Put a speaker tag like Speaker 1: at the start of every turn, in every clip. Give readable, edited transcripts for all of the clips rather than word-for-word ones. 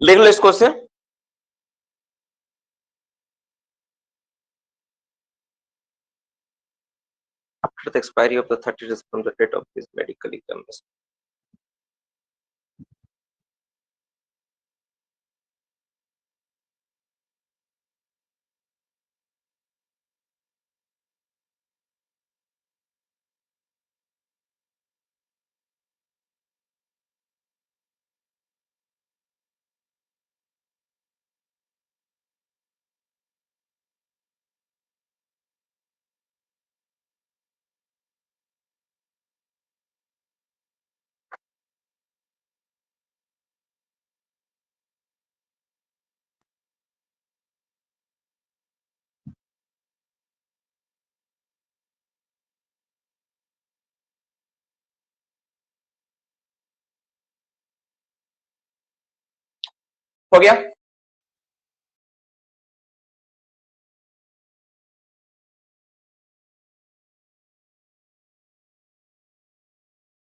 Speaker 1: लिख लो इसको से। After the expiry of the 30 days from the date of his medical examination. हो गया?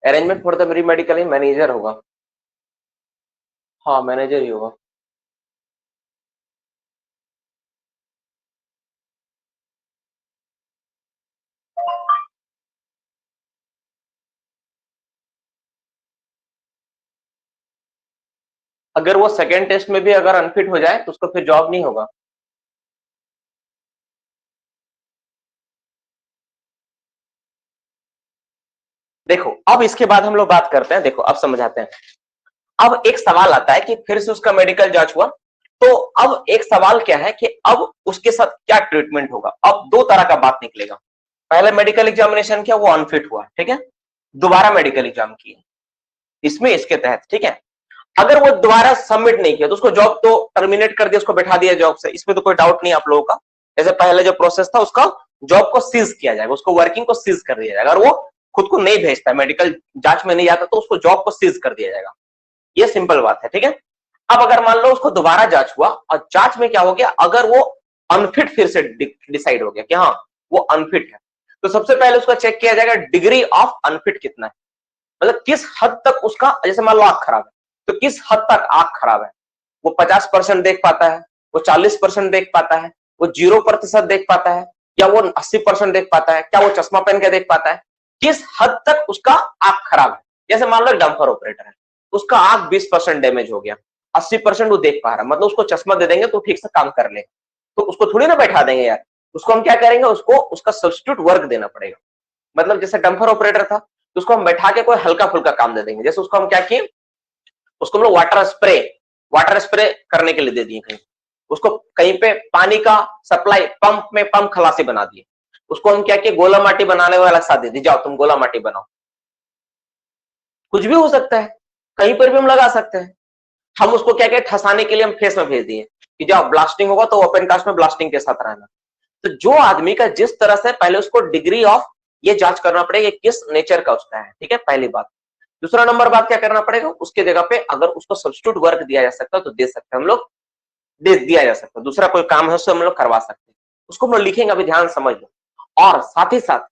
Speaker 1: Arrangement for the pre medical he manager होगा। हाँ, मैनेजर ही होगा। अगर वो सेकेंड टेस्ट में भी अगर अनफिट हो जाए तो उसको फिर जॉब नहीं होगा। देखो, अब इसके बाद हम लोग बात करते हैं। देखो, अब समझाते हैं। अब एक सवाल आता है कि फिर से उसका मेडिकल जांच हुआ, तो अब एक सवाल क्या है कि अब उसके साथ क्या ट्रीटमेंट होगा। अब दो तरह का बात निकलेगा। पहले मेडिकल एग्जामिनेशन किया, वो अनफिट हुआ, ठीक है, दोबारा मेडिकल एग्जाम किया इसमें, इसके तहत, ठीक है। अगर वो दोबारा सबमिट नहीं किया तो उसको जॉब तो टर्मिनेट कर दिया, उसको बैठा दिया जॉब से, इसमें तो कोई डाउट नहीं आप लोगों का। जैसे पहले जो प्रोसेस था उसका जॉब को सीज किया जाएगा, उसको वर्किंग को सीज कर दिया जाएगा। अगर वो खुद को नहीं भेजता, मेडिकल जांच में नहीं जाता, तो उसको जॉब को सीज कर दिया जाएगा। ये सिंपल बात है, ठीक है। अब अगर मान लो उसको दोबारा जांच हुआ और जांच में क्या हो गया, अगर वो अनफिट फिर से डिसाइड हो गया कि हाँ वो अनफिट है, तो सबसे पहले उसका चेक किया जाएगा डिग्री ऑफ अनफिट कितना है। मतलब किस हद तक उसका, जैसे मान लो आंख खराब है तो किस हद तक आंख खराब है। वो 50% देख पाता है, वो 40% देख पाता है, वो 0% देख पाता है, या वो 80% देख पाता है, क्या वो चश्मा पहन के देख पाता है, किस हद तक उसका आंख खराब है। जैसे मान लो डंपर ऑपरेटर है, उसका आंख 20% डैमेज हो गया, 80% वो देख पा रहा है, मतलब उसको चश्मा दे देंगे तो ठीक से काम कर ले, तो उसको थोड़ी ना बैठा देंगे यार। उसको हम क्या करेंगे, उसको उसका सब्स्टिट्यूट वर्क देना पड़ेगा। मतलब जैसे डंपर ऑपरेटर था तो उसको हम बैठा के कोई हल्का फुल्का काम दे देंगे। जैसे उसको हम क्या किए, उसको हम लोग वाटर स्प्रे करने के लिए दे दिए कहीं, उसको कहीं पे पानी का सप्लाई पंप में पंप खलासी बना दिए, उसको हम क्या किए, गोला माटी बनाने वाला साथ दे दिए, जाओ तुम गोला माटी बनाओ। कुछ भी हो सकता है, कहीं पर भी हम लगा सकते हैं। हम उसको क्या कहते, ठसाने के लिए हम फेस में भेज दिए कि जाओ ब्लास्टिंग होगा तो ओपन कास्ट में ब्लास्टिंग के साथ रहना। तो जो आदमी का जिस तरह से, पहले उसको डिग्री ऑफ ये जांच करना पड़ेगा किस नेचर का उसका है, ठीक है, पहली बात। दूसरा नंबर बात क्या करना पड़ेगा, उसके जगह पे अगर उसको सब्स्टिट्यूट वर्क दिया जा सकता है तो दे सकते हैं हम लोग, दे दिया जा सकता है। दूसरा कोई काम है उससे हम लोग करवा सकते हैं, उसको हम लोग लिखेंगे, अभी ध्यान समझ लो। और साथ ही साथ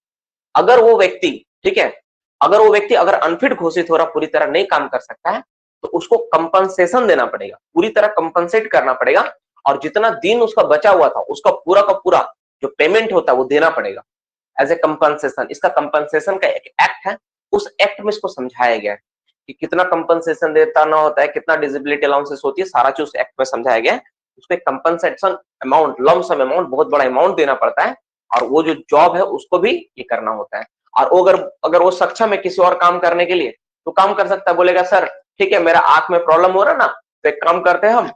Speaker 1: अगर वो व्यक्ति, ठीक है, अगर वो व्यक्ति अगर अनफिट घोषित हो रहा, पूरी तरह नहीं काम कर सकता है, तो उसको कंपनसेशन देना पड़ेगा, पूरी तरह कंपनसेट करना पड़ेगा। और जितना दिन उसका बचा हुआ था उसका पूरा का पूरा जो पेमेंट होता है वो देना पड़ेगा एज ए कंपनसेशन। इसका कंपनसेशन का एक एक्ट है, उस एक्ट में इसको समझाया गया है कि कितना कंपनसेशन देता ना होता है, कितना डिसेबिलिटी अलाउंसेस होती है, सारा चीज उस एक्ट में समझाया गया है। उसमें compensation amount, lump sum amount, बहुत बड़ा अमाउंट देना पड़ता है, और वो जो जॉब है उसको भी ये करना होता है। और वो अगर वो सक्षम है किसी और काम करने के लिए तो काम कर सकता है, बोलेगा सर ठीक है मेरा आंख में प्रॉब्लम हो रहा है ना, तो एक काम करते हैं हम,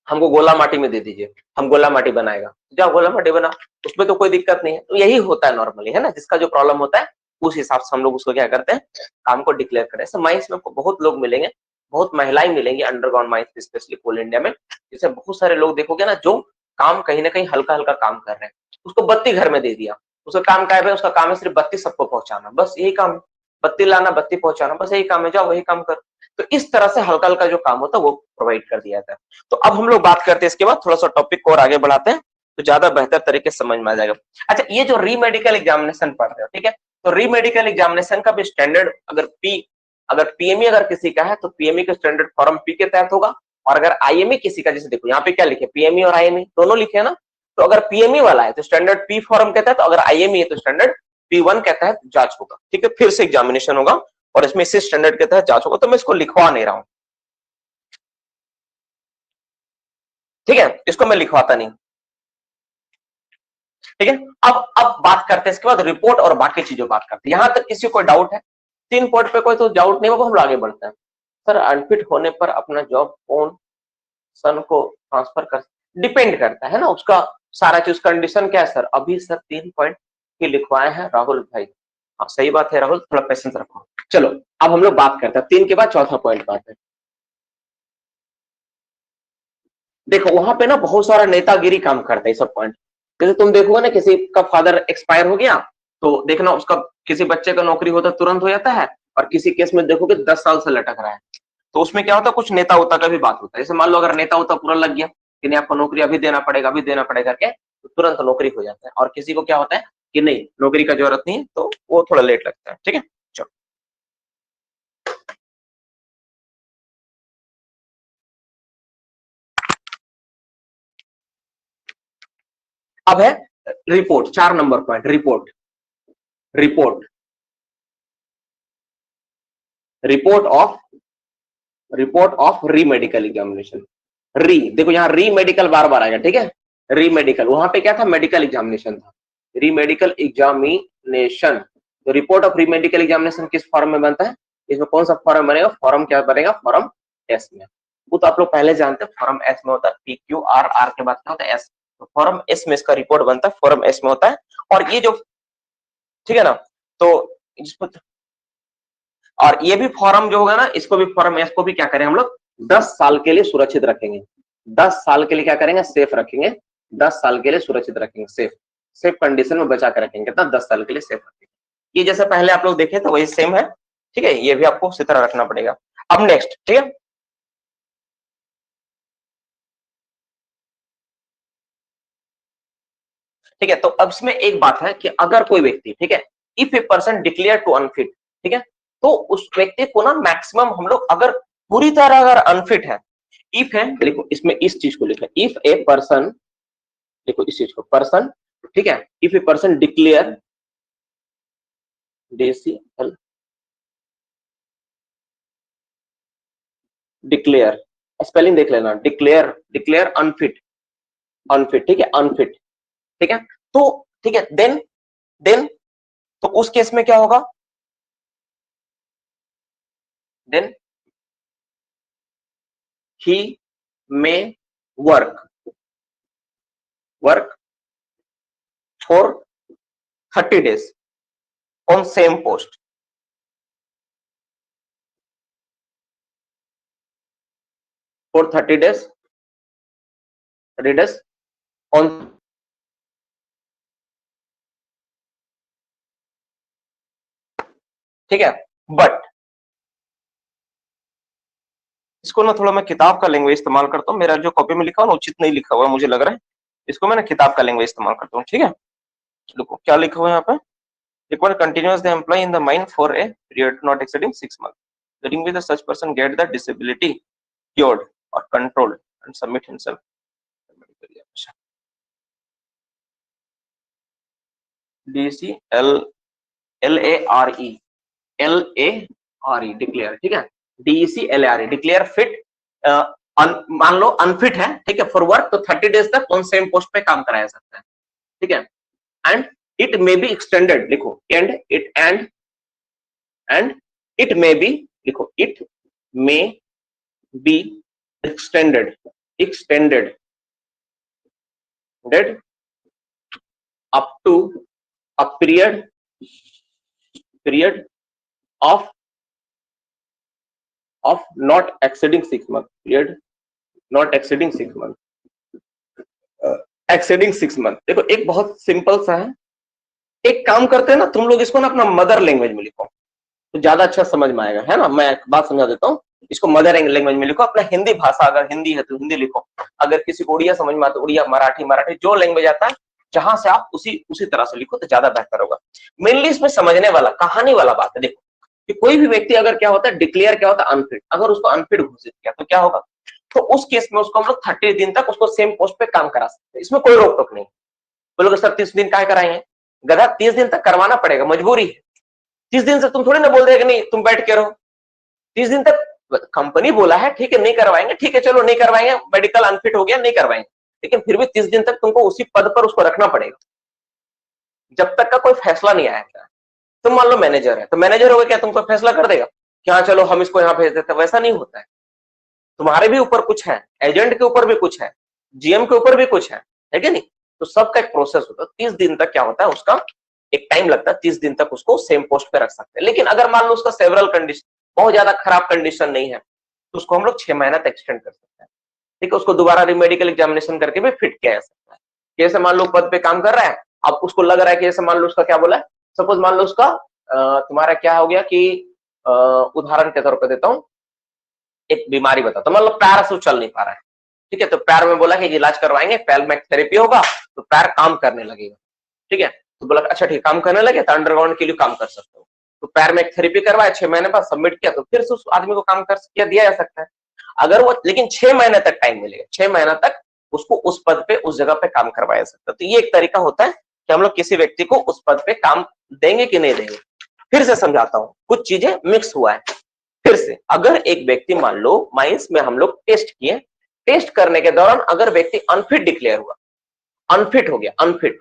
Speaker 1: हमको गोला माटी में दे दीजिए, हम गोला माटी बनाएगा, जाओ गोला माटी बना, उसमें तो कोई दिक्कत नहीं है। तो यही होता है नॉर्मली, है ना, जिसका जो प्रॉब्लम होता है उस हिसाब से हम लोग उसको क्या करते हैं, काम को डिक्लेयर करें। ऐसे माइंस में आपको बहुत लोग मिलेंगे, बहुत महिलाएं मिलेंगी अंडरग्राउंड माइंस, स्पेशली कोल इंडिया में। जैसे बहुत सारे लोग देखोगे ना जो काम कहीं ना कहीं हल्का हल्का काम कर रहे हैं, उसको बत्ती घर में दे दिया, उसका काम क्या है, उसका काम है सिर्फ बत्ती सबको पहुंचाना, बस यही काम है, बत्ती लाना बत्ती पहुंचाना, बस यही काम है, जाओ वही काम कर। तो इस तरह से हल्का हल्का जो काम होता है वो प्रोवाइड कर दिया जाता है। तो अब हम लोग बात करते हैं, इसके बाद थोड़ा सा टॉपिक को और आगे बढ़ाते हैं। तो ज्यादा बेहतर तरीके से समझ में आ जाएगा। अच्छा, ये जो री मेडिकल एग्जामिनेशन पढ़ रहे हो, ठीक है, तो री मेडिकल एग्जामिनेशन का भी स्टैंडर्ड अगर पीएमई अगर किसी का है तो पीएमई का स्टैंडर्ड फॉर्म पी के तहत होगा, और अगर आईएमई किसी का, जैसे देखो यहाँ पे क्या लिखे, पीएमई और आईएमई दोनों लिखे है ना, तो अगर पीएमई वाला है तो स्टैंडर्ड पी फॉर्म के तहत, अगर आईएमई है तो स्टैंडर्ड P1 के तहत जांच होगा, ठीक है, फिर से एग्जामिनेशन होगा और इसमें इसी स्टैंडर्ड के तहत जांच होगा, तो मैं इसको लिखवा नहीं रहा हूं, ठीक है, इसको मैं लिखवाता नहीं, ठीक है। अब बात करते हैं इसके बाद रिपोर्ट और बाकी चीजों बात करते हैं। यहां तक किसी को डाउट है? 3 पॉइंट पे कोई तो डाउट नहीं होगा, हम लोग आगे बढ़ते हैं। सर अनफिट होने पर अपना जॉब कौन सन को ट्रांसफर कर, डिपेंड करता है ना उसका सारा चीज, कंडीशन क्या है सर? अभी सर 3 पॉइंट ही लिखवाए हैं राहुल भाई। हाँ सही बात है राहुल, थोड़ा पेशेंस रखो। चलो अब हम लोग बात करते हैं 3 के बाद चौथा पॉइंट बात है। देखो वहां पे ना बहुत सारा नेतागिरी काम करता है सब पॉइंट। जैसे तुम देखोगे ना किसी का फादर एक्सपायर हो गया तो देखना उसका किसी बच्चे का नौकरी होता तुरंत हो जाता है, और किसी केस में देखोगे 10 साल से लटक रहा है, तो उसमें क्या होता है, कुछ नेता उता का भी बात होता है। जैसे मान लो अगर नेता उता पूरा लग गया कि नहीं आपको नौकरी अभी देना पड़ेगा, अभी देना पड़ेगा क्या, तो तुरंत नौकरी हो जाता है। और किसी को क्या होता है कि नहीं नौकरी का जरूरत नहीं है, तो वो थोड़ा लेट लगता है, ठीक है। चलो अब है report, 4 number point, report. Report report of री मेडिकल एग्जामिनेशन। री देखो यहाँ री मेडिकल बार बार आएगा, ठीक है, री मेडिकल, वहां पे क्या था, मेडिकल एग्जामिनेशन था, री मेडिकल एग्जामिनेशन। तो रिपोर्ट ऑफ री मेडिकल एग्जामिनेशन किस फॉर्म में बनता है, इसमें कौन सा फॉर्म बनेगा, फॉर्म क्या बनेगा, फॉर्म एस में। वो तो आप लोग पहले जानते हैं, फॉर्म एस में होता है, पी क्यू आर, आर के बाद क्या होता है एस, तो फॉर्म एस में इसका रिपोर्ट बनता है, फॉर्म एस में होता है। और ये जो, ठीक है ना, तो और ये भी फॉर्म जो होगा ना, इसको भी फॉर्म एस को भी क्या करें हम लोग 10 साल के लिए सुरक्षित रखेंगे, 10 साल के लिए क्या करेंगे, सेफ रखेंगे, 10 साल के लिए सुरक्षित रखेंगे, सेफ सेफ कंडीशन में बचा कर रखेंगे, कितना 10 साल के लिए सेफ रखेंगे। ये जैसे पहले आप लोग देखे तो वही सेम है, ठीक है, ये भी आपको उसी तरह रखना पड़ेगा। अब नेक्स्ट, ठीक है, ठीक है, तो अब इसमें एक बात है कि अगर कोई व्यक्ति, ठीक है, if a person declare to unfit, ठीक है, तो उस व्यक्ति को ना मैक्सिमम हम लोग अगर पूरी तरह अगर अनफिट है, इफ है, देखो इसमें इस चीज को लिखा, इफ ए पर्सन, देखो इस चीज को पर्सन, ठीक है, if a person declare, DCL, declare, spelling देख लेना, डिक्लेयर, डिक्लेयर अनफिट, अनफिट, ठीक है, अनफिट, ठीक है, तो ठीक है, देन तो उस केस में क्या होगा, then he may work for 30 days on same post, for 30 days, 30 days on, ठीक है, बट इसको ना थोड़ा मैं किताब का लैंग्वेज इस्तेमाल करता हूँ, मेरा जो कॉपी में लिखा हुआ ना उचित नहीं लिखा हुआ मुझे लग रहा है, इसको मैं ना किताब का लैंग्वेज इस्तेमाल करता हूँ, ठीक है। देखो क्या लिखा हुआ है यहाँ पे, required continuous the employee in the mine for a period not exceeding 6 months, during which such person get the disability cured or controlled and submit himself DCLARE declare, ठीक है, DCLARE डिक्लेयर फिट, मान लो unfit है, ठीक है, for work, तो 30 days तक on same post पे काम कराया सकता है, ठीक है, and it may be extended, लिखो एंड इट मे बी, लिखो it may be extended up to a period of not exceeding 6 months, period not exceeding 6 months, exceeding 6 months। देखो एक बहुत सिंपल सा है, एक काम करते हैं ना तुम लोग, इसको ना अपना मदर लैंग्वेज में लिखो तो ज्यादा अच्छा समझ में आएगा, है ना, मैं एक बात समझा देता हूँ, इसको मदर लैंग्वेज में लिखो, अपना हिंदी भाषा, अगर हिंदी है तो हिंदी लिखो, अगर किसी को उड़िया समझ में आता उड़िया, मराठी मराठी, जो लैंग्वेज आता है जहां से आप उसी उसी तरह से लिखो तो ज्यादा बेहतर होगा। मेनली इसमें समझने वाला, कहानी वाला बात है। देखो कि कोई भी व्यक्ति अगर क्या होता है डिक्लेयर क्या होता है अनफिट, अगर उसको अनफिट घोषित किया तो क्या होगा, तो उस केस में उसको हम लोग 30 दिन तक उसको सेम पोस्ट पे काम करा सकते हैं, इसमें कोई रोक टोक नहीं। बोलोगे सर 30 दिन क्या कराएंगे, गधा 30 दिन तक करवाना पड़ेगा, मजबूरी है। 30 दिन से तुम थोड़ी ना बोल रहे कि नहीं तुम बैठ के रहो, 30 दिन तक कंपनी बोला है ठीक है नहीं करवाएंगे, ठीक है चलो नहीं करवाएंगे, मेडिकल अनफिट हो गया नहीं करवाएंगे, लेकिन फिर भी 30 दिन तक तुमको उसी पद पर उसको रखना पड़ेगा जब तक का कोई फैसला नहीं आया। तुम मान लो मैनेजर है, तो मैनेजर होगा क्या तुमको फैसला कर देगा कि हाँ चलो हम इसको यहाँ भेज देते हैं, वैसा नहीं होता है। तुम्हारे भी ऊपर कुछ है, एजेंट के ऊपर भी कुछ है, जीएम के ऊपर भी कुछ है कि नहीं, तो सबका एक प्रोसेस होता है। 30 दिन तक क्या होता है उसका एक टाइम लगता है, 30 दिन तक उसको सेम पोस्ट पे रख सकते हैं। लेकिन अगर मान लो उसका सेवरल कंडीशन, बहुत ज्यादा खराब कंडीशन नहीं है, तो उसको हम लोग 6 महीना तक एक्सटेंड कर सकते हैं। ठीक है, उसको दोबारा रिमेडिकल एग्जामिनेशन करके भी फिट किया जा सकता है। जैसे मान लो पद पे काम कर रहा है, अब उसको लग रहा है कि जैसे मान लो उसका क्या बोला है, सपोज मान लो उसका तुम्हारा क्या हो गया कि उदाहरण के तौर पर देता हूं, एक बीमारी बताता हूं, मतलब पैर से चल नहीं पा रहा है, ठीक है, तो पैर में बोला कि इलाज करवाएंगे, पैर में थेरेपी होगा तो पैर काम करने लगेगा। ठीक है, तो बोला अच्छा ठीक काम करने लगे तो अंडरग्राउंड के लिए काम कर सकते हो, तो पैर में एक थेरेपी करवाया, 6 महीने बाद सबमिट किया तो फिर से उस आदमी को काम कर किया दिया जा सकता है। अगर वो, लेकिन 6 महीने तक टाइम मिलेगा, 6 महीना तक उसको उस पद पे उस जगह पे काम करवाया जा सकता है। तो ये एक तरीका होता है कि हम लोग किसी व्यक्ति को उस पद पे काम देंगे कि नहीं देंगे। फिर से समझाता हूं, कुछ चीजें मिक्स हुआ है। फिर से, अगर एक व्यक्ति मान लो माइंस में हम लोग टेस्ट किए, टेस्ट करने के दौरान अगर व्यक्ति अनफिट डिक्लेयर हुआ, अनफिट हो गया, अनफिट,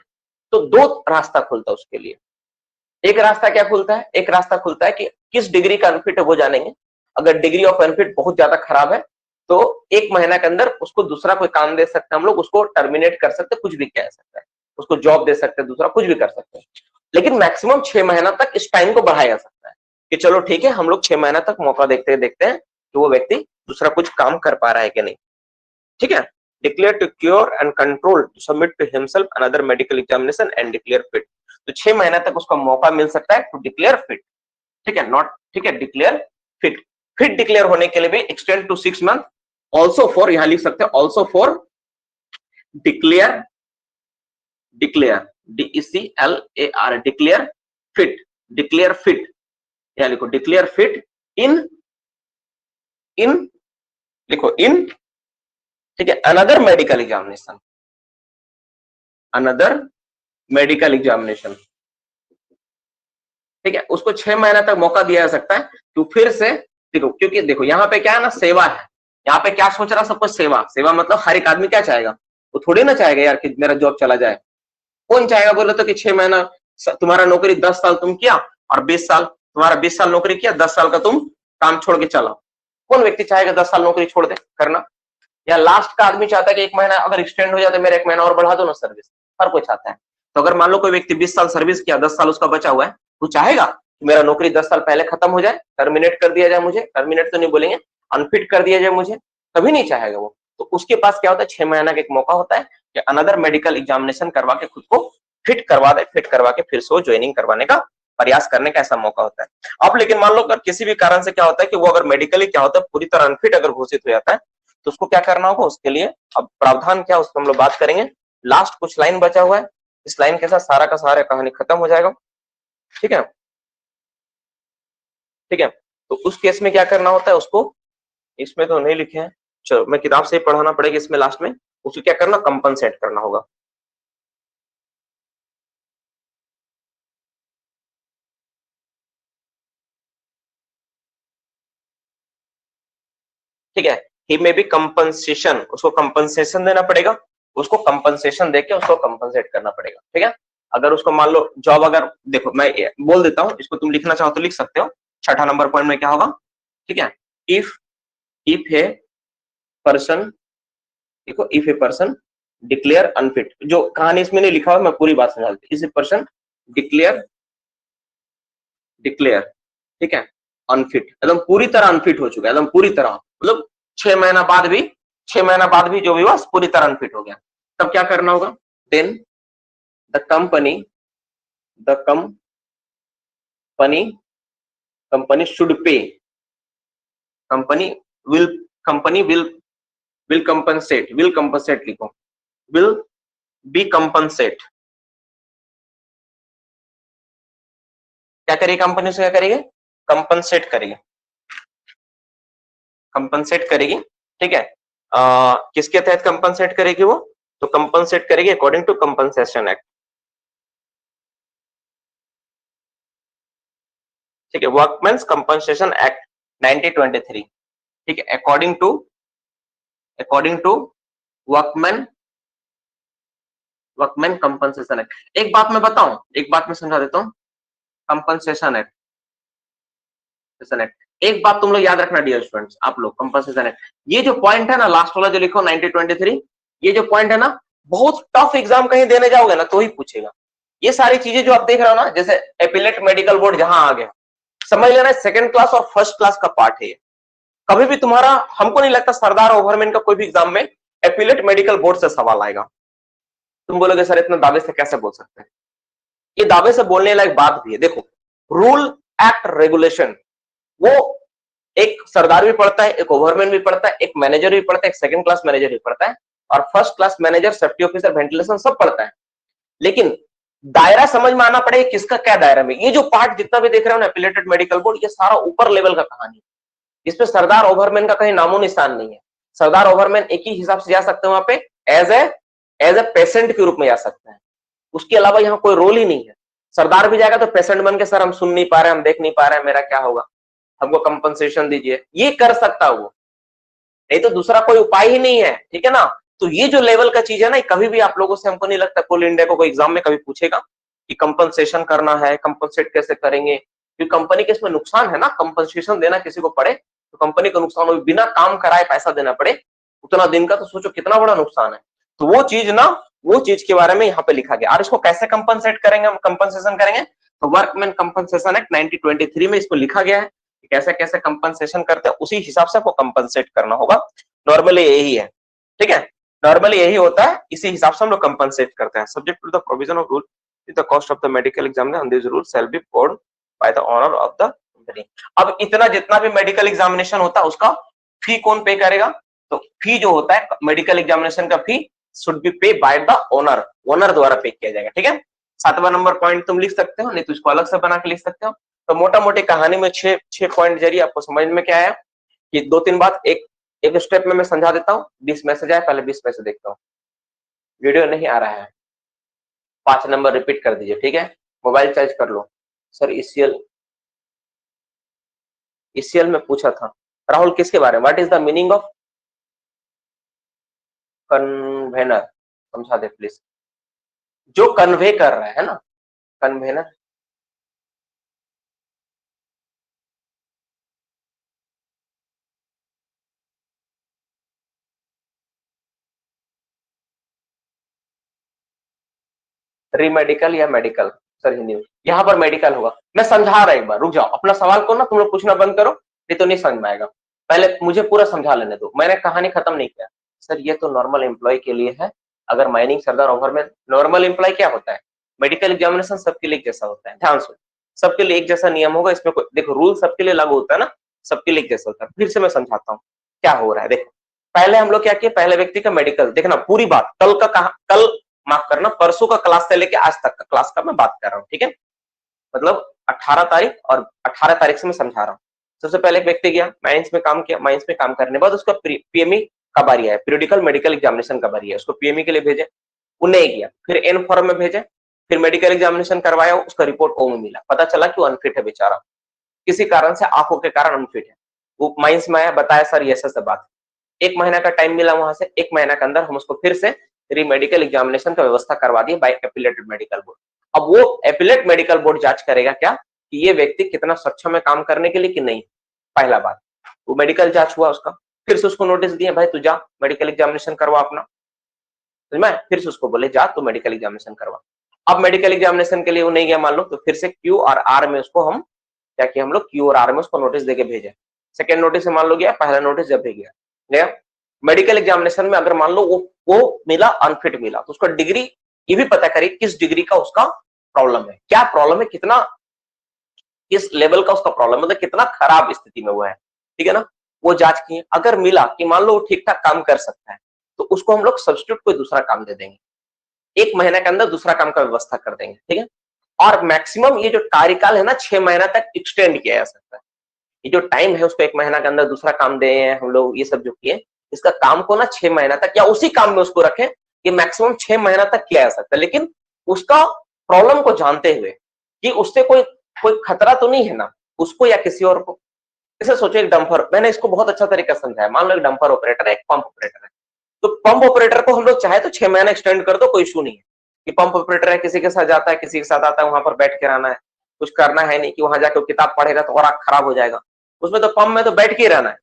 Speaker 1: तो दो रास्ता खुलता है उसके लिए। एक रास्ता क्या खुलता है, एक रास्ता खुलता है कि किस डिग्री का अनफिट है वो जानेंगे। अगर डिग्री ऑफ अनफिट बहुत ज्यादा खराब है तो 1 महीना के अंदर उसको दूसरा कोई काम दे सकते हैं, हम लोग उसको टर्मिनेट कर सकते हैं, कुछ भी किया जा सकता है, उसको जॉब दे सकते हैं, दूसरा कुछ भी कर सकते हैं। लेकिन मैक्सिमम 6 महीना तक इस टाइम को बढ़ाया जा सकता है कि चलो ठीक है हम लोग 6 महीना तक मौका देखते हैं कि वो व्यक्ति दूसरा कुछ काम कर पा रहा है कि नहीं। ठीक है, declare to cure and control to submit to himself another medical examination and declare fit. तो 6 महीना तक उसका मौका मिल सकता है टू डिक्लेयर फिट। ठीक है, नॉट, ठीक है, डिक्लेयर फिट। फिट डिक्लेयर होने के लिए भी extend to 6 month, also for, यहां लिख सकते हैं also for declare, declare DECLAR, declare fit, declare fit, यहां लिखो डिक्लेयर फिट इन, इन लिखो इन, ठीक है, another medical examination, another medical examination. ठीक है, उसको 6 महीना तक मौका दिया जा सकता है तो फिर से देखो, क्योंकि देखो यहाँ पे क्या है ना, सेवा है, यहाँ पे क्या सोच रहा सब कुछ सेवा, सेवा मतलब हर एक आदमी क्या चाहेगा, वो थोड़ी ना चाहेगा यार कि मेरा जॉब चला जाए। कौन चाहेगा, बोले तो कि 6 महीना तुम्हारा नौकरी 10 साल तुम किया और 20 साल, तुम्हारा 20 साल नौकरी किया, 10 साल का तुम काम छोड़ के चला, कौन व्यक्ति चाहेगा 10 साल नौकरी छोड़ दे करना। या लास्ट का आदमी चाहता है कि 1 महीना अगर एक्सटेंड हो जाए तो मेरा 1 महीना और बढ़ा दो ना सर्विस, हर कोई चाहता है। तो अगर मान लो कोई व्यक्ति 20 साल सर्विस किया, 10 साल उसका बचा हुआ है, वो चाहेगा कि मेरा नौकरी 10 साल पहले खत्म हो जाए, टर्मिनेट कर दिया जाए, मुझे टर्मिनेट तो नहीं बोलेंगे, अनफिट कर दिया जाए मुझे, कभी नहीं चाहेगा वो। तो उसके पास क्या होता है, 6 महीना का एक मौका होता है कि अनदर मेडिकल एग्जामिनेशन करवा के खुद को फिट करवा दे, फिट करवा के फिर से वो ज्वाइनिंग करवाने का प्रयास करने का ऐसा मौका होता है। अब लेकिन मान लो अगर किसी भी कारण से क्या होता है कि वो अगर मेडिकली क्या होता है पूरी तरह अनफिट अगर घोषित हो जाता है, तो उसको क्या करना होगा, उसके लिए अब प्रावधान क्या उसको हम लोग बात करेंगे। लास्ट कुछ लाइन बचा हुआ है, इस लाइन के साथ सारा का सारा कहानी खत्म हो जाएगा। ठीक है, ठीक है, तो उस केस में क्या करना होता है उसको, इसमें तो नहीं लिखे हैं, चलो मैं किताब से ही पढ़ाना पड़ेगा, इसमें लास्ट में उसको क्या करना, कंपनसेट करना होगा। ठीक है, ही में भी कंपनसेशन, उसको कंपनसेशन देना पड़ेगा, उसको कंपनसेशन देके उसको कंपनसेट करना पड़ेगा। ठीक है, अगर उसको मान लो जॉब, अगर देखो मैं बोल देता हूं, इसको तुम लिखना चाहो तो लिख सकते हो। छठा नंबर पॉइंट में क्या होगा, ठीक है, इफ, इफ ए पर्सन, देखो if a person declare unfit, जो कहानी इसमें नहीं लिखा हुआ मैं पूरी बात समझा देती, if a person declare, declare, ठीक है, अनफिट, एकदम पूरी तरह अनफिट हो चुका है, एकदम पूरी तरह, मतलब 6 महीना बाद भी, 6 महीना बाद भी जो भी हुआ पूरी तरह अनफिट हो गया, तब क्या करना होगा, then the company, the company, company should pay, company will compensate लिखो, विल बी कंपनसेट। क्या करेगी कंपनी, से क्या करेगी, कंपनसेट करेगी, कंपनसेट करेगी, ठीक है। किसके तहत कंपनसेट करेगी वो, तो कंपनसेट करेगी अकॉर्डिंग टू कंपनसेशन एक्ट, ठीक है, वर्कमेंस कंपनसेशन एक्ट 1923, ठीक है, according to workman compensation act. एक बात मैं बताऊं, एक बात मैं समझा देता हूं, कंपनसेशन एक्ट, एक बात तुम लोग याद रखना डियर स्टूडेंट्स, आप लोग कंपनसेशन एक्ट, ये जो पॉइंट है ना लास्ट वाला जो लिखो 1923, ये जो पॉइंट है ना बहुत टफ एग्जाम कहीं देने जाओगे ना तो ही पूछेगा। ये सारी चीजें जो आप देख रहे हो ना, जैसे एपिलेट मेडिकल बोर्ड जहां आ गया, समझ लेना सेकंड क्लास और फर्स्ट क्लास का पार्ट है ये। कभी भी तुम्हारा, हमको नहीं लगता सरदार ओवरमैन का कोई भी एग्जाम में एपिलेट मेडिकल बोर्ड से सवाल आएगा। तुम बोलोगे सर इतना दावे से कैसे बोल सकते हैं, ये दावे से बोलने लायक बात भी है। देखो रूल एक्ट रेगुलेशन, वो एक सरदार भी पढ़ता है, एक ओवरमैन भी पढ़ता है, एक मैनेजर भी पढ़ता है, एक सेकंड क्लास मैनेजर भी पढ़ता है, और first class manager, safety officer, ventilation सब पढ़ता है। लेकिन दायरा समझ में आना पड़ेगा किसका क्या दायरा में। ये जो पार्ट जितना भी देख रहे हो ना एफिलिएटेड मेडिकल बोर्ड, ये सारा ऊपर लेवल का कहानी है, इसमें सरदार ओवरमैन का कहीं नामो निशान नहीं है। सरदार ओवरमैन एक ही हिसाब से जा सकते हैं वहां पे, एज ए पेशेंट के रूप में जा सकते हैं, उसके अलावा यहाँ कोई रोल ही नहीं है। सरदार भी जाएगा तो पेशेंट बन के, सर हम सुन नहीं पा रहे, हम देख नहीं पा रहे, मेरा क्या होगा, हमको कंपनसेशन दीजिए, ये कर सकता है वो, नहीं तो दूसरा कोई उपाय ही नहीं है, ठीक है ना। तो ये जो लेवल का चीज है ना, कभी भी आप लोगों से हमको नहीं लगता कोल इंडिया को कोई एग्जाम में कभी पूछेगा कि कंपनसेशन करना है, कंपनसेट कैसे करेंगे, क्योंकि कंपनी के इसमें नुकसान है ना, कंपनसेशन देना किसी को पड़े तो कंपनी को नुकसान हो, बिना काम कराए पैसा देना पड़े उतना दिन का, तो सोचो कितना बड़ा नुकसान है। तो वो चीज ना, वो चीज के बारे में यहाँ पे लिखा गया। और इसको कैसे कंपनसेट करेंगे, हम कंपनसेशन करेंगे, तो वर्कमैन कंपनसेशन एक्ट 1923 में इसको लिखा गया है कैसे कैसे कंपनसेशन करते हैं, उसी हिसाब से आपको कंपनसेट करना होगा। नॉर्मली यही है, ठीक है, नॉर्मली यही होता है, इसी हिसाब से हम लोग कंपनसेट करते हैं। Subject to the provision of rule, the cost of the medical examination, this rule shall be paid by the owner of the company. अब इतना जितना भी मेडिकल एग्जामिनेशन होता है उसका फी कौन पे करेगा, तो फी जो होता है मेडिकल एग्जामिनेशन का फी शुड बी पे बाय द ओनर, ओनर द्वारा पे किया जाएगा, ठीक है। 7वां नंबर पॉइंट तुम लिख सकते हो, नहीं तो इसको अलग से बना के लिख सकते हो। तो मोटा मोटी कहानी में छह पॉइंट जरिए आपको समझ में क्या आया कि 2-3 बात एक स्टेप में मैं समझा देता हूँ। 20 मैसेज आए, पहले 20 में से देखता हूँ, वीडियो नहीं आ रहा है, 5 नंबर रिपीट कर दीजिए, ठीक है। मोबाइल चार्ज कर लो। सर ईसीएल में पूछा था राहुल, किसके बारे में, what is the meaning of convener, समझा दे प्लीज। जो कन्वे कर रहा है ना, कन्वेनर, रीमेडिकल या मेडिकल, सर हिंदी में यहाँ पर मेडिकल होगा। मैं समझा रहा एक बार, रुक जाओ, अपना सवाल को ना तुम लोग पूछना बंद करो, नहीं तो नहीं समझ में आएगा। पहले मुझे पूरा समझा लेने दो, मैंने कहानी खत्म नहीं किया। सर ये तो नॉर्मल एम्प्लॉय के लिए है, अगर माइनिंग सरदार ओवर में नॉर्मल एम्प्लॉय क्या होता है, मेडिकल एग्जामिनेशन सबके लिए एक जैसा होता है, ध्यान सुनो, सबके लिए एक जैसा नियम होगा, इसमें कोई देखो रूल सबके लिए लागू होता है ना, सबके लिए एक जैसा होता है। फिर से मैं समझाता हूँ क्या हो रहा है। देखो पहले हम लोग क्या किए, पहले व्यक्ति का मेडिकल देखना, पूरी बात कल माफ करना, परसों का क्लास से लेके आज तक का क्लास का मैं बात कर रहा हूँ, ठीक है, मतलब 18 तारीख और 18 तारीख से मैं समझा रहा हूँ। सबसे पहले एक व्यक्ति गया, माइंस में काम किया, माइंस में काम करने के बाद उसका पीएमई का बारी आया, पीरियडिकल मेडिकल एग्जामिनेशन का बारी है, उसको पीएमई के लिए भेजे, वो नहीं गया, फिर एन फॉर्म में भेजे, फिर मेडिकल एग्जामिनेशन करवाया, उसका रिपोर्ट ओ में मिला, पता चला कि वो अनफिट है बेचारा, किसी कारण से आंखों के कारण अनफिट है। वो माइंस में आया, बताया सर ये ऐसा बात, 1 महीना का टाइम मिला, वहां से 1 महीना के अंदर हम उसको फिर से री मेडिकल एग्जामिनेशन का व्यवस्था करवा दी बाय एपिलेटेड मेडिकल बोर्ड। अब वो एपिलेट मेडिकल बोर्ड जांच करेगा क्या कि ये व्यक्ति कितना सक्षम है काम करने के लिए कि नहीं, पहला बात। वो मेडिकल जांच हुआ उसका, फिर से उसको नोटिस दिया, भाई तू जा मेडिकल एग्जामिनेशन करवा अपना, समझ में, फिर से उसको बोले जा तू मेडिकल एग्जामिनेशन करवा। अब मेडिकल एग्जामिनेशन के लिए वो नहीं गया मान लो, तो फिर से क्यू और आर में उसको हम क्या किया, हम लोग क्यू और आर में उसको नोटिस देके भेजे। सेकेंड नोटिस से मान लो गया, पहला नोटिस जब भी गया मेडिकल एग्जामिनेशन में अगर मान लो वो मिला अनफिट मिला, तो उसका डिग्री ये भी पता करिए किस डिग्री का उसका प्रॉब्लम है, क्या प्रॉब्लम है, कितना किस लेवल का उसका प्रॉब्लम, मतलब कितना खराब स्थिति में वो है, ठीक है ना। वो जांच किए, अगर मिला कि मान लो वो ठीक ठाक काम कर सकता है, तो उसको हम लोग सब्स्टिट्यूट कोई दूसरा काम दे देंगे, 1 महीने के अंदर दूसरा काम का व्यवस्था कर देंगे, ठीक है। और मैक्सिमम ये जो कार्यकाल है ना 6 महीना तक एक्सटेंड किया जा सकता है। ये जो टाइम है उसको 1 महीना के अंदर दूसरा काम दे हम लोग, ये सब जो किए इसका काम को ना 6 महीना तक या उसी काम में उसको रखें, ये मैक्सिमम 6 महीना तक किया जा सकता है। लेकिन उसका प्रॉब्लम को जानते हुए कि उससे कोई कोई खतरा तो नहीं है ना उसको या किसी और को। जैसे सोचो एक डंपर, मैंने इसको बहुत अच्छा तरीका समझाया, मान लो एक डंपर ऑपरेटर है, एक पंप ऑपरेटर है, तो पंप ऑपरेटर को हम लोग चाहे तो 6 महीना एक्सटेंड कर दो, कोई इशू नहीं है कि पंप ऑपरेटर है, किसी के साथ जाता है, किसी के साथ आता है, वहां पर बैठ के रहना है, कुछ करना है नहीं कि वहां जाकर किताब पढ़ेगा तो और आंख खराब हो जाएगा, उसमें तो पंप में तो बैठ के ही रहना है।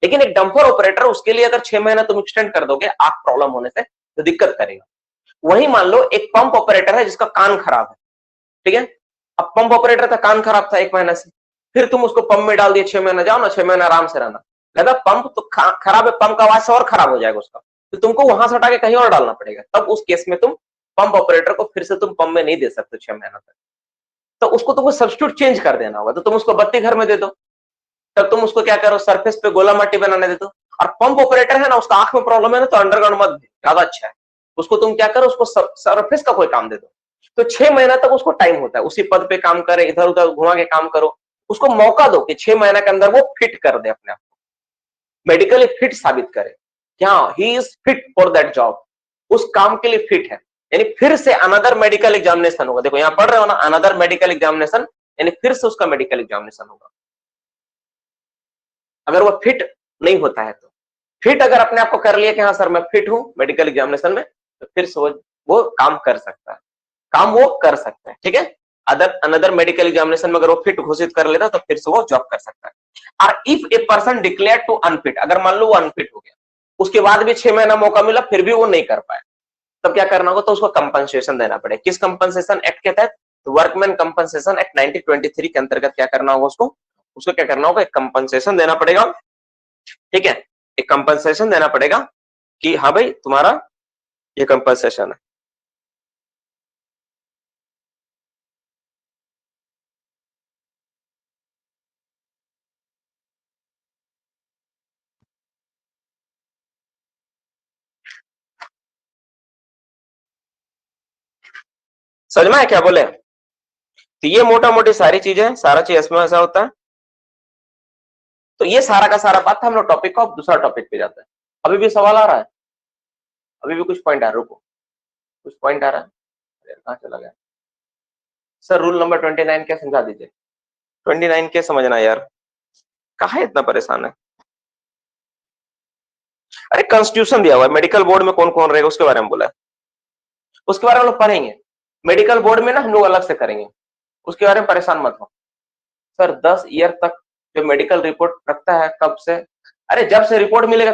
Speaker 1: लेकिन एक डंपर ऑपरेटर, उसके लिए अगर 6 महीना तुम एक्सटेंड कर दोगे आंख प्रॉब्लम होने से तो दिक्कत करेगा। वही मान लो एक पंप ऑपरेटर है जिसका कान खराब है, ठीक है। अब पंप ऑपरेटर का कान खराब था 1 महीना से, फिर तुम उसको पंप में डाल दिए, 6 महीना जाओ ना, 6 महीना आराम से रहना, लगा पंप तो खराब है, पंप का आवाज से और खराब हो जाएगा उसका, तो तुमको वहां से हटा के कहीं और डालना पड़ेगा। तब उस केस में तुम पंप ऑपरेटर को फिर से तुम पंप में नहीं दे सकते 6 महीना तक, तो उसको तुमको सब्स्टिट्यूट चेंज कर देना होगा। तो तुम उसको बत्ती घर में दे दो, तब तुम उसको क्या करो, सरफेस पे गोला मट्टी बनाने दे दो। और पंप ऑपरेटर है ना, उसका आंख में प्रॉब्लम है ना, तो अंडरग्राउंड मत दे, ज्यादा अच्छा है। उसको तुम क्या करो, उसको सरफेस का कोई काम दे दो। तो 6 महीना तक उसको टाइम होता है, उसी पद पे काम करे, इधर उधर घुमा के काम करो, उसको मौका दो कि 6 महीना के अंदर वो फिट कर दे अपने आप को, मेडिकली फिट साबित करे, क्या he is fit for that job, उस काम के लिए फिट है। यानी फिर से अनदर मेडिकल एग्जामिनेशन होगा, देखो यहाँ पढ़ रहे हो ना, अनदर मेडिकल एग्जामिनेशन, यानी फिर से उसका मेडिकल एग्जामिनेशन होगा। अगर वो फिट नहीं होता है तो, फिट अगर अपने आप को कर लिया कि हाँ सर मैं फिट हूं मेडिकल एग्जामिनेशन में, तो फिर से वो काम कर सकता है, काम वो कर सकता है, ठीक है। अदर अनदर मेडिकल एग्जामिनेशन में अगर वो फिट घोषित कर लेता तो फिर से वो जॉब कर सकता है। और if a person declare to unfit, अगर मान लो वो अनफिट हो गया, उसके बाद भी 6 महीना मौका मिला फिर भी वो नहीं कर पाया, तब क्या करना होगा, तो उसको कंपनसेशन देना पड़ेगा। किस कंपनसेशन एक्ट के तहत, वर्कमैन कंपनसेशन एक्ट 1923 के अंतर्गत क्या करना होगा, उसको उसको क्या करना होगा, एक कंपनसेशन देना पड़ेगा, ठीक है। एक कंपनसेशन देना पड़ेगा कि हाँ भाई तुम्हारा ये कंपनसेशन है। समझ में है क्या बोले, तो ये मोटा मोटी सारी चीजें, सारा चीज इसमें ऐसा होता है। तो ये सारा का सारा बात था, हम लोग टॉपिक को अब दूसरा टॉपिक पे जाते हैं। अभी भी सवाल आ रहा है, अभी भी कुछ पॉइंट आ रहा है, रुको कुछ पॉइंट आ रहा है, कहाँ चला गया सर, रूल नंबर 29 क्या समझा दीजिए, 29 के समझना यार, कहाँ इतना परेशान है। अरे कॉन्स्टिट्यूशन दिया हुआ है, मेडिकल बोर्ड में कौन कौन रहेगा उसके बारे में बोला है, उसके बारे में हम लोग पढ़ेंगे, मेडिकल बोर्ड में ना हम लोग अलग से करेंगे, उसके बारे में परेशान मत हो। सर 10 ईयर तक जो मेडिकल रिपोर्ट रखता है, कब से, अरे जब से रिपोर्ट मिलेगा